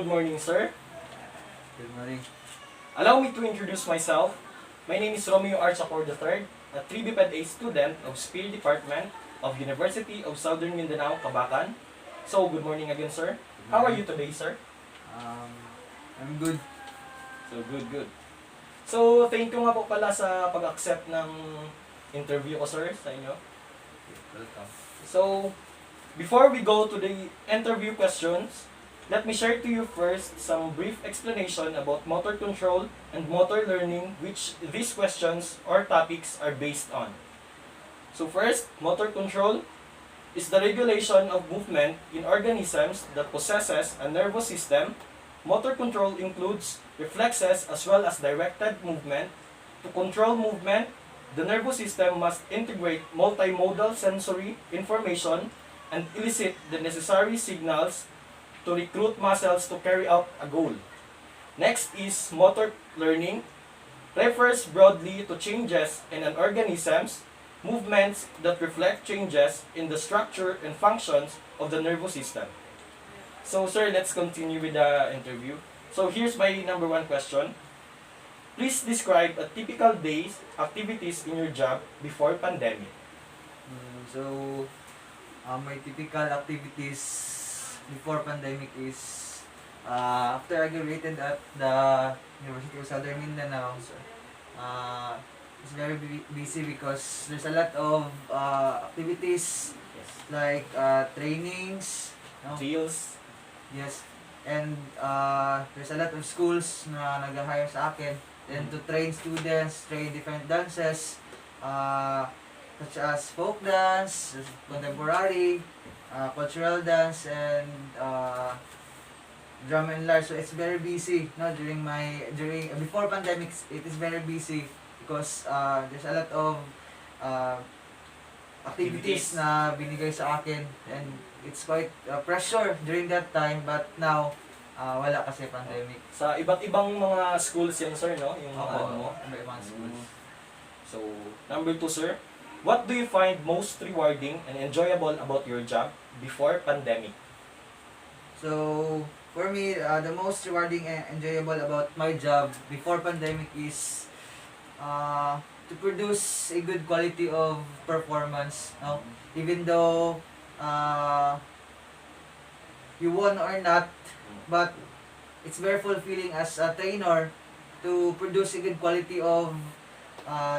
good morning, sir. Good morning. Allow me to introduce myself. My name is Romeo Siacor III, a 3BPED-A student of Spirit Department of University of Southern Mindanao, Cabacan. So, good morning again, sir. How are you today, sir? Um, I'm good. Good. So, thank you nga po pala sa pag-accept ng interview ko, sir, sa inyo. Welcome. So, before we go to the interview questions, let me share to you first some brief explanation about motor control and motor learning, which these questions or topics are based on. So first, motor control is the regulation of movement in organisms that possesses a nervous system. Motor control includes reflexes as well as directed movement. To control movement, the nervous system must integrate multimodal sensory information and elicit the necessary signals to recruit muscles to carry out a goal. Next is motor learning, refers broadly to changes in an organism's movements that reflect changes in the structure and functions of the nervous system. So sir, let's continue with the interview. So here's my number one question. Please describe a typical day's activities in your job before pandemic. My typical activities before pandemic is after I graduated at the University of Southern Mindanao. It's very busy because there's a lot of activities Yes. like trainings, no? Drills. Yes. And there's a lot of schools na nag-hire sa akin and to train students, train different dances, such as folk dance, contemporary, cultural dance, and drum and large. So it's very busy, no, before pandemics. It is very busy because there's a lot of activities na binigay sa akin, and it's quite pressure during that time, but now wala kasi pandemic. Sa iba't ibang mga schools yan, sir, no? Yung mga ano mo. Ibang schools. So, number two, sir. What do you find most rewarding and enjoyable about your job before pandemic? So, for me, the most rewarding and enjoyable about my job before pandemic is to produce a good quality of performance. No? Even though you won or not, but it's very fulfilling as a trainer to produce a good quality of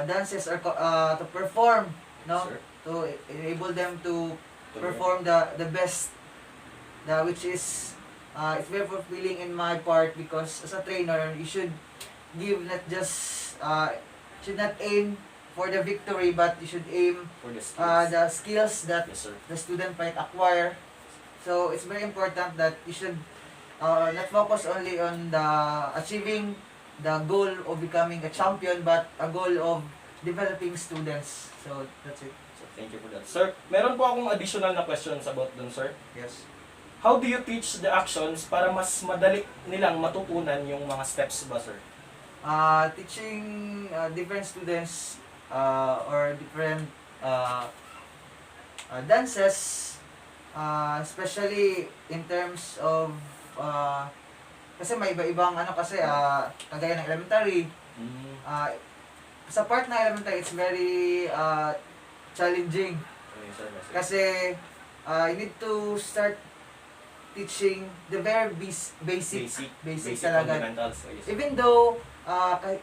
dances or to perform, no? Sir. To enable them to perform the best, which is it's very fulfilling in my part because as a trainer you should give not just should not aim for the victory, but you should aim For the skills. the skills that Yes, sir. the student might acquire. So it's very important that you should not focus only on the achieving the goal of becoming a champion, but a goal of developing students. So that's it. So, thank you for that. Sir, meron po akong additional na questions about dun, sir. Yes. How do you teach the actions para mas madali nilang matutunan yung mga steps ba, sir? Teaching different students or different dances, especially in terms of kasi may iba-ibang kasi kagaya ng elementary. Sa part na elementary, it's very challenging Okay, sir. Yes, sir. kasi you need to start teaching the very basic talaga. Fundamentals. Oh, yes, sir. Even though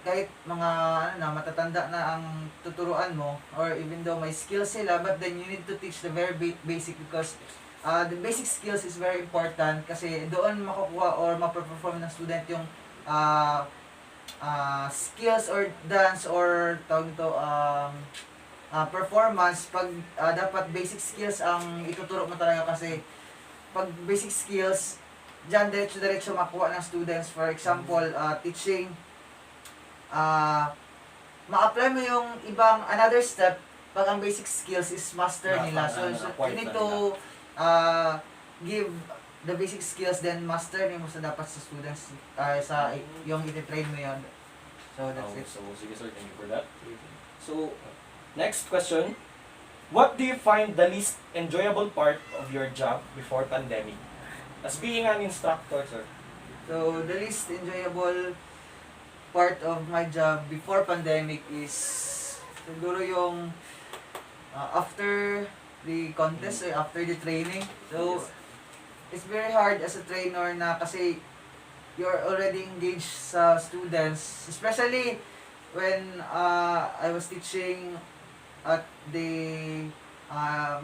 kahit mga matatanda na ang tuturuan mo, or even though may skills sila, but then you need to teach the very basic because the basic skills is very important kasi doon makukuha or maperform ng student yung skills or dance or tawag nito performance pag dapat basic skills ang ituturo mo talaga kasi pag basic skills diyan diretso makuha ng students. For example, teaching ma-apply mo yung ibang another step pag ang basic skills is master nila. So you need to give the basic skills, then master mo sa dapat sa students sa yung iti-train mo yun. So that's it. So, sige sir, thank you for that. So, next question. What do you find the least enjoyable part of your job before pandemic? As being an instructor, sir. So, the least enjoyable part of my job before pandemic is siguro yung after the contest or after the training. So, Yes. it's very hard as a trainer na kasi you're already engaged sa students, especially when I was teaching at the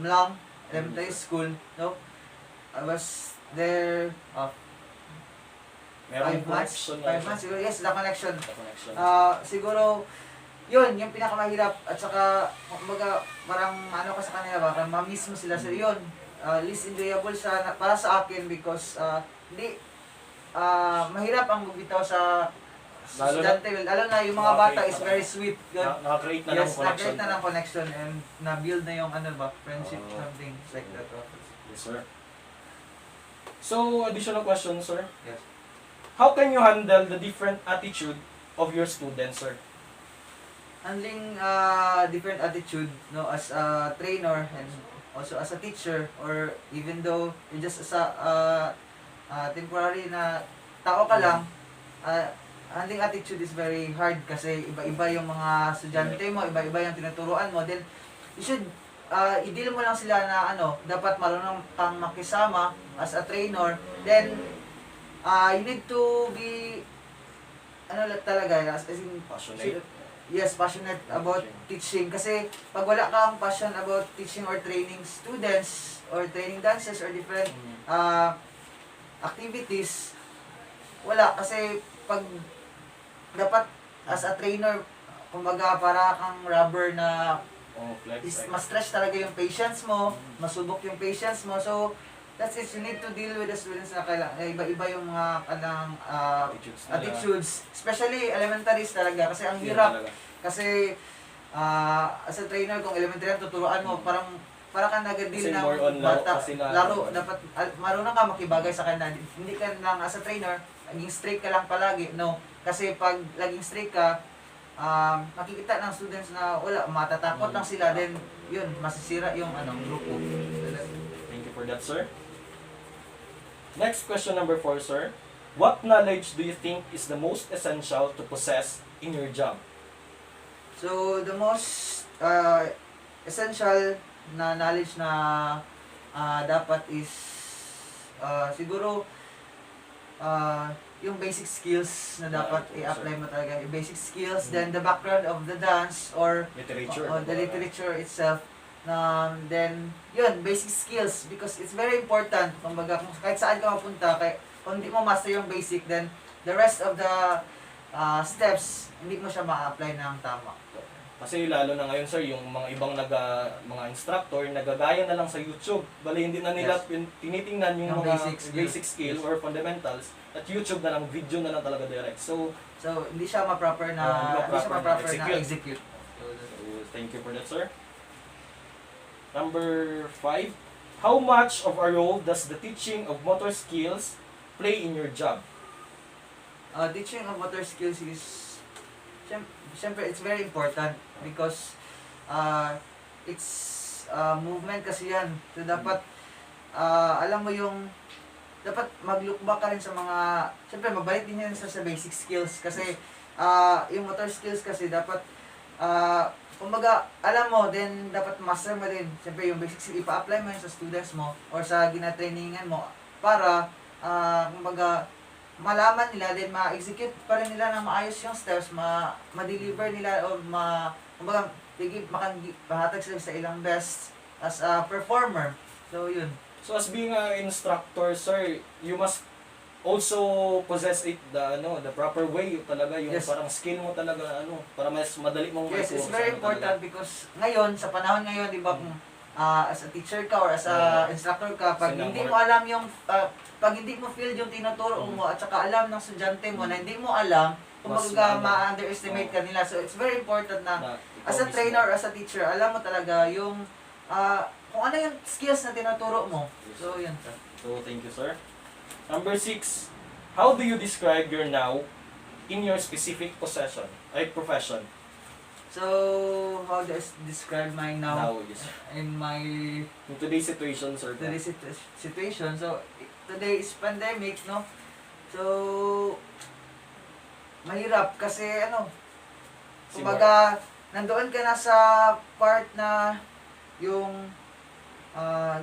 Mlang Elementary School, no? I was there Merong 5 months, connection 5 months siguro, yes, the connection. The connection. Siguro, yun, yung pinakamahirap at saka, kumbaga, parang ano ka sa kanila ba, parang ma-miss mo sila. So yun, least enjoyable siya para sa akin because hindi, mahirap ang magbitaw sa Lalo na- estudyante. Lalo na yung mga bata is very sweet. Good. Naka-create na ng Yes, connection. nag-create na ng connection and na-build na yung ano ba, friendship, Oh. something like that. Yes, sir. So, additional question, sir. Yes. How can you handle the different attitude of your students, sir? Handling different attitude, no, as a trainer and also as a teacher, or even though you're just as a temporary na tao ka lang, handling attitude is very hard kasi iba-iba yung mga estudyante mo, iba-iba yung tinuturuan mo. Then you should i-deal mo lang sila na ano, dapat marunong kang makisama as a trainer. Then you need to be ano talaga, as in Passionate. yes, passionate about teaching. Kasi pag wala kang passion about teaching or training students or training dancers or different activities, wala. Kasi pag dapat as a trainer, kumbaga para kang rubber na Flex. ma-stretch talaga yung patience mo, masubok yung patience mo. So, that's it. You need to deal with the students na iba-iba yung mga kanang attitudes. Especially elementaries talaga. Kasi ang hirap. Kasi as a trainer, kung elementary yan, tuturuan mo, para ka nag-deal Kasi more on ng bata. laro. Dapat marunong ka makibagay sa kanila. Hindi ka lang as a trainer, naging strict ka lang palagi. No. Kasi pag laging strict ka, makikita ng students na wala, matatakot lang sila. Then, yun, masisira yung grupo. Thank you for that, sir. Next question number 4, sir. What knowledge do you think is the most essential to possess in your job? So, the most essential na knowledge na dapat is siguro yung basic skills na dapat i-apply mo talaga. Yung basic skills, then the background of the dance or Literature. the literature itself. Then, yun, basic skills because it's very important. Kumbaga, kahit saan ka mapunta, kung hindi mo master yung basic, then the rest of the steps, hindi mo siya ma-apply ng tama. Kasi lalo na ngayon, sir, yung mga ibang mga instructor, nagagaya na lang sa YouTube. Bali, hindi na nila tinitingnan yung mga basic skill or fundamentals. At YouTube na lang, video na lang talaga direct. So hindi siya ma-proper na execute. So, thank you for that, sir. Number 5, how much of a role does the teaching of motor skills play in your job? Teaching of motor skills is, syempre, it's very important because it's movement kasi yan. So, dapat, alam mo yung, dapat mag-look back ka rin sa mga, syempre, mabalik din yan sa basic skills kasi yung motor skills kasi dapat, kumbaga, alam mo, then dapat master mo din. Siyempre, yung basic skill, ipa-apply mo yun sa students mo or sa gina-trainingan mo para, kumbaga, malaman nila, then ma-execute pa rin nila ng maayos yung steps, ma-deliver nila o kumbaga, mahatag sila sa ilang best as a performer. So, yun. So as being an instructor, sir, you must also possess the proper way talaga, yung Yes. parang skill mo talaga, para mas madali mong Yes, it's maikuha very sa important because ngayon, sa panahon ngayon, di ba, kung as a teacher ka or as a instructor ka, pag hindi mo alam yung, pag hindi mo feel yung tinuturo mo at saka alam ng estudyante mo na hindi mo alam, kumbaga ma-underestimate ka nila. So, it's very important na as a trainer or as a teacher, alam mo talaga yung kung ano yung skills na tinuturo mo. So, yun. So, thank you, sir. Number 6, how do you describe your now in your specific profession? So, how do I describe my now Yes. in my In today's situation, sir. situation? So, today is pandemic, no? So, mahirap kasi kumbaga, nandoon ka na sa part na yung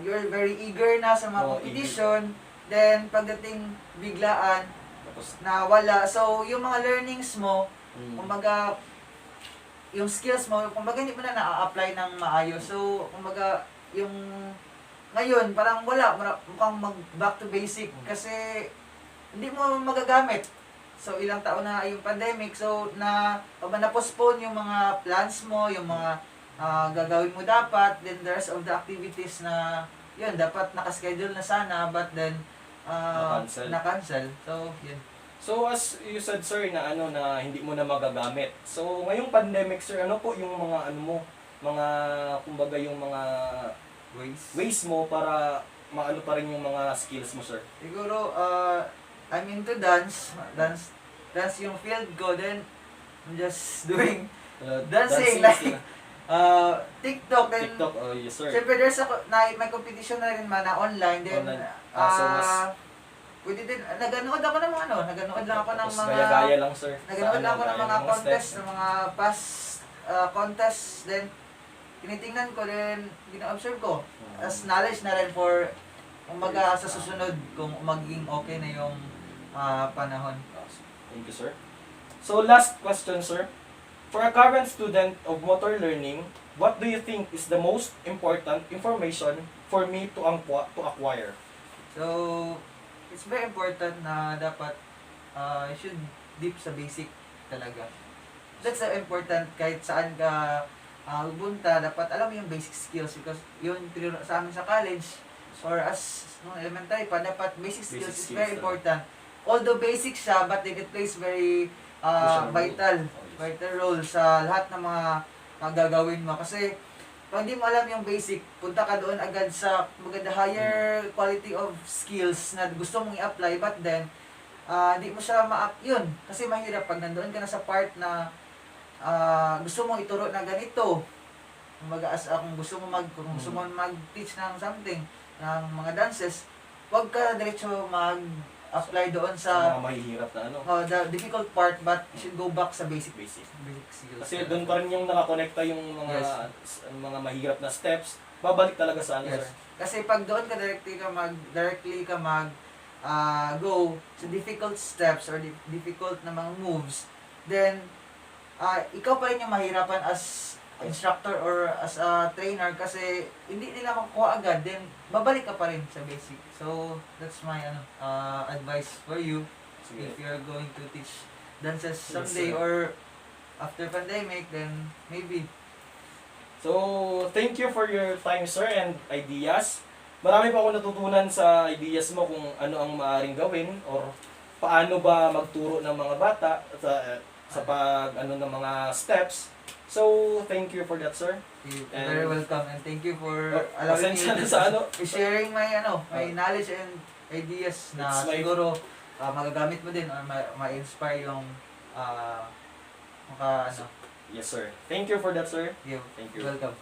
you're very eager na sa mga Oo, competition, then pagdating biglaan, Tapos, na wala. So, yung mga learnings mo, mm, kumbaga, yung skills mo, kumbaga hindi mo na na-apply ng maayos. So, kumbaga, yung ngayon, parang wala, mukhang back to basic kasi hindi mo magagamit. So, ilang taon na yung pandemic, so, na-postpone yung mga plans mo, yung mga gagawin mo dapat, then the rest of the activities na, yun, dapat nakaschedule na sana, but then, Na-cancel. na-cancel. So, yun. so as you said sir na na hindi mo na magagamit. So ngayong pandemic sir, ano po yung mga mo, mga kumbaga yung mga ways mo para maano pa rin yung mga skills mo sir? Siguro, I'm into dance yung field ko, then, I'm just doing dancing, like, sila. TikTok, then, TikTok, oh yes sir. siyempre there's may competition na rin man na online, then, Online. So mas pwede din, naganood ako ng mga naganood lang ako ng tapos mga, gaya-gaya lang sir. naganood lang ako ng gaya mga ng contest, steps. ng mga past contest, then, tinitingnan ko, then, gina-observe ko, as knowledge na rin for, kumbaga, sa susunod, kung magiging okay na yung panahon. Thank you sir. So last question sir. For a current student of motor learning, what do you think is the most important information for me to acquire? So, it's very important na dapat you should deep sa basic talaga. That's important kahit saan ka pupunta, dapat alam mo yung basic skills because yun sa amin sa college or as elementary pa, dapat basic skills is very important. Although basic siya, but it plays very vital role sa lahat ng mga gagawin mo. Kasi, pag hindi mo alam yung basic, punta ka doon agad sa maganda higher quality of skills na gusto mong i-apply, but then, hindi mo siya yun. Kasi mahirap pag nandoon ka na sa part na gusto mong ituro na ganito. Kumbaga, kung gusto mo mag-teach ng something, ng mga dances, huwag ka diretso mag-apply doon Sa sa mga mahihirap na the difficult part, but you should go back sa basic basic. skills. Kasi doon pa rin yung nakakonekta yung mga mga mahirap na steps. Babalik talaga sa Yes. sir. Kasi pag doon ka directly ka mag go sa difficult steps or difficult na mga moves, then ikaw pa rin yung mahirapan as instructor or as a trainer kasi hindi nila makukuha agad, then babalik ka pa rin sa basic. So that's my advice for you Sige. if you're going to teach dances someday sir. or after pandemic, then maybe. So, thank you for your time sir and ideas. Marami pa ako natutunan sa ideas mo kung ano ang maaaring gawin or paano ba magturo ng mga bata sa ng mga steps. So, thank you for that, sir. You're And- very welcome and thank you for allowing me Pasensya na sa sharing my my knowledge and ideas na It's my- siguro magagamit mo din or ma-inspire yung Yes, sir. Thank you for that, sir. you. Thank you. Welcome.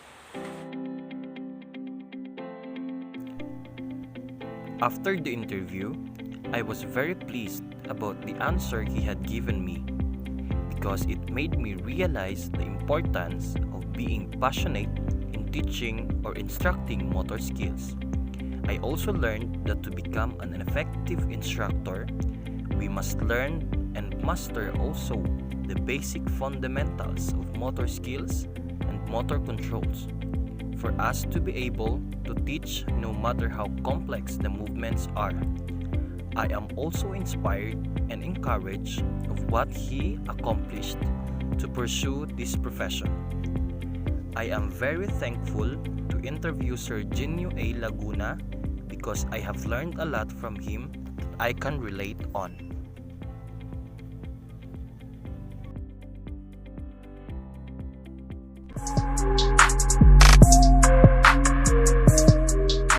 After the interview, I was very pleased about the answer he had given me because it made me realize the importance of being passionate in teaching or instructing motor skills. I also learned that to become an effective instructor, we must learn and master also the basic fundamentals of motor skills and motor controls for us to be able to teach no matter how complex the movements are. I am also inspired and encouraged of what he accomplished to pursue this profession. I am very thankful to interview Sir Ginio A. Laguna because I have learned a lot from him that I can relate on.